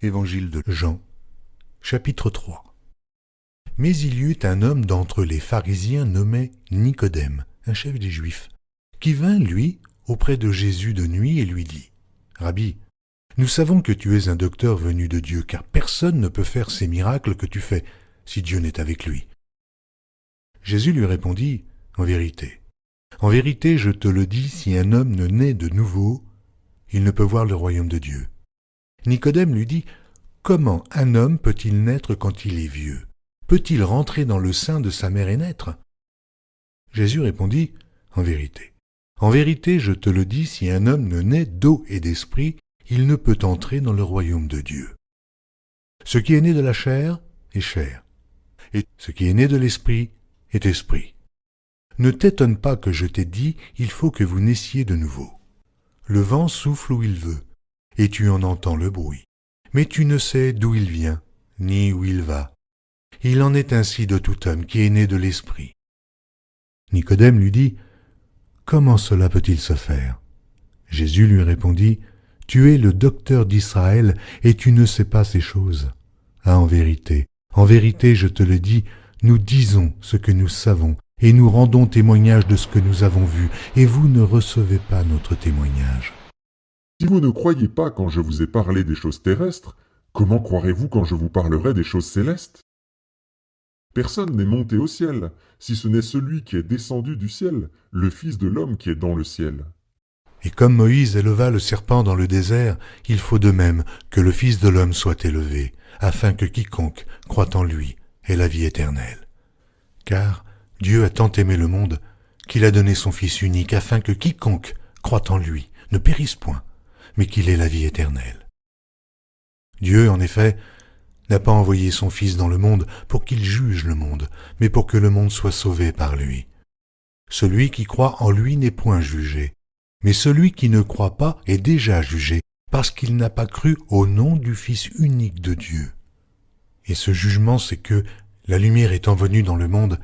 Évangile de Jean, chapitre 3. Mais il y eut un homme d'entre les pharisiens nommé Nicodème, un chef des Juifs, qui vint, lui, auprès de Jésus de nuit et lui dit : « Rabbi, nous savons que tu es un docteur venu de Dieu, car personne ne peut faire ces miracles que tu fais, si Dieu n'est avec lui. » Jésus lui répondit : « En vérité, je te le dis, si un homme ne naît de nouveau, il ne peut voir le royaume de Dieu. » Nicodème lui dit : « Comment un homme peut-il naître quand il est vieux ? Peut-il rentrer dans le sein de sa mère et naître ?» Jésus répondit : « En vérité, je te le dis, si un homme ne naît d'eau et d'esprit, il ne peut entrer dans le royaume de Dieu. Ce qui est né de la chair est chair, et ce qui est né de l'esprit est esprit. Ne t'étonne pas que je t'ai dit, il faut que vous naissiez de nouveau. Le vent souffle où il veut, et tu en entends le bruit, mais tu ne sais d'où il vient, ni où il va. Il en est ainsi de tout homme qui est né de l'esprit. » Nicodème lui dit : « Comment cela peut-il se faire ?» Jésus lui répondit : « Tu es le docteur d'Israël et tu ne sais pas ces choses. Ah, en vérité, je te le dis, nous disons ce que nous savons et nous rendons témoignage de ce que nous avons vu, et vous ne recevez pas notre témoignage. Si vous ne croyez pas quand je vous ai parlé des choses terrestres, comment croirez-vous quand je vous parlerai des choses célestes ? Personne n'est monté au ciel, si ce n'est celui qui est descendu du ciel, le Fils de l'homme qui est dans le ciel. Et comme Moïse éleva le serpent dans le désert, il faut de même que le Fils de l'homme soit élevé, afin que quiconque croit en lui ait la vie éternelle. Car Dieu a tant aimé le monde qu'il a donné son Fils unique, afin que quiconque croit en lui ne périsse point, mais qu'il ait la vie éternelle. Dieu, en effet, n'a pas envoyé son Fils dans le monde pour qu'il juge le monde, mais pour que le monde soit sauvé par lui. Celui qui croit en lui n'est point jugé, mais celui qui ne croit pas est déjà jugé, parce qu'il n'a pas cru au nom du Fils unique de Dieu. Et ce jugement, c'est que, la lumière étant venue dans le monde,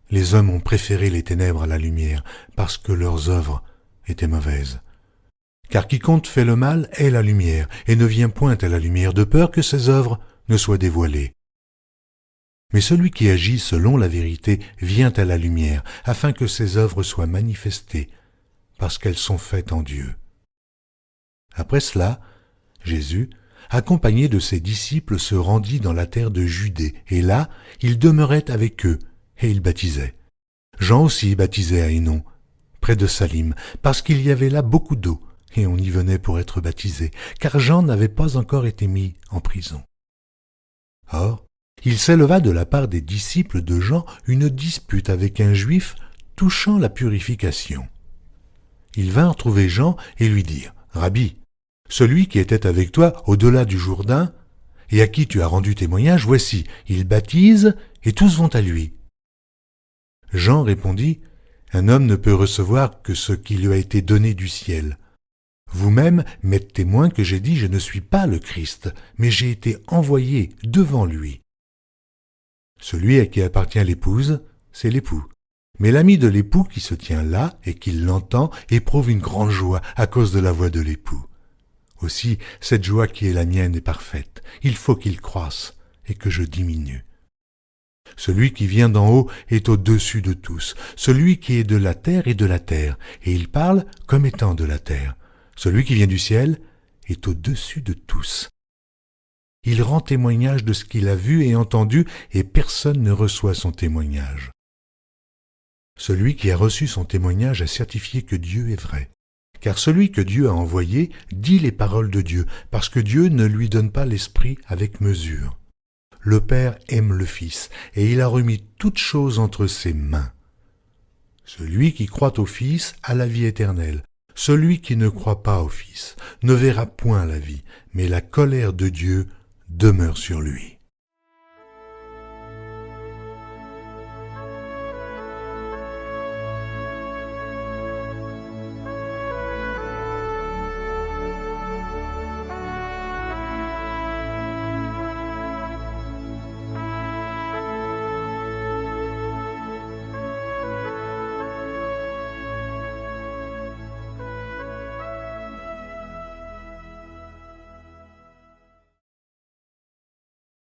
les hommes ont préféré les ténèbres à la lumière, parce que leurs œuvres étaient mauvaises. Car quiconque fait le mal est la lumière, et ne vient point à la lumière, de peur que ses œuvres ne soient dévoilées. Mais celui qui agit selon la vérité vient à la lumière, afin que ses œuvres soient manifestées, parce qu'elles sont faites en Dieu. » Après cela, Jésus, accompagné de ses disciples, se rendit dans la terre de Judée, et là, il demeurait avec eux, et il baptisait. Jean aussi baptisait à Hénon, près de Salim, parce qu'il y avait là beaucoup d'eau, et on y venait pour être baptisé, car Jean n'avait pas encore été mis en prison. Or, il s'éleva de la part des disciples de Jean une dispute avec un juif touchant la purification. Ils vinrent trouver Jean et lui dirent : « Rabbi, celui qui était avec toi au-delà du Jourdain, et à qui tu as rendu témoignage, voici, il baptise, et tous vont à lui. » Jean répondit : « Un homme ne peut recevoir que ce qui lui a été donné du ciel. Vous-même m'êtes témoin que j'ai dit : je ne suis pas le Christ, mais j'ai été envoyé devant lui. Celui à qui appartient l'épouse, c'est l'époux. Mais l'ami de l'époux qui se tient là et qui l'entend éprouve une grande joie à cause de la voix de l'époux. Aussi, cette joie qui est la mienne est parfaite. Il faut qu'il croisse et que je diminue. Celui qui vient d'en haut est au-dessus de tous. Celui qui est de la terre est de la terre, et il parle comme étant de la terre. Celui qui vient du ciel est au-dessus de tous. Il rend témoignage de ce qu'il a vu et entendu, et personne ne reçoit son témoignage. Celui qui a reçu son témoignage a certifié que Dieu est vrai. Car celui que Dieu a envoyé dit les paroles de Dieu, parce que Dieu ne lui donne pas l'Esprit avec mesure. Le Père aime le Fils, et il a remis toutes choses entre ses mains. Celui qui croit au Fils a la vie éternelle. Celui qui ne croit pas au Fils ne verra point la vie, mais la colère de Dieu demeure sur lui.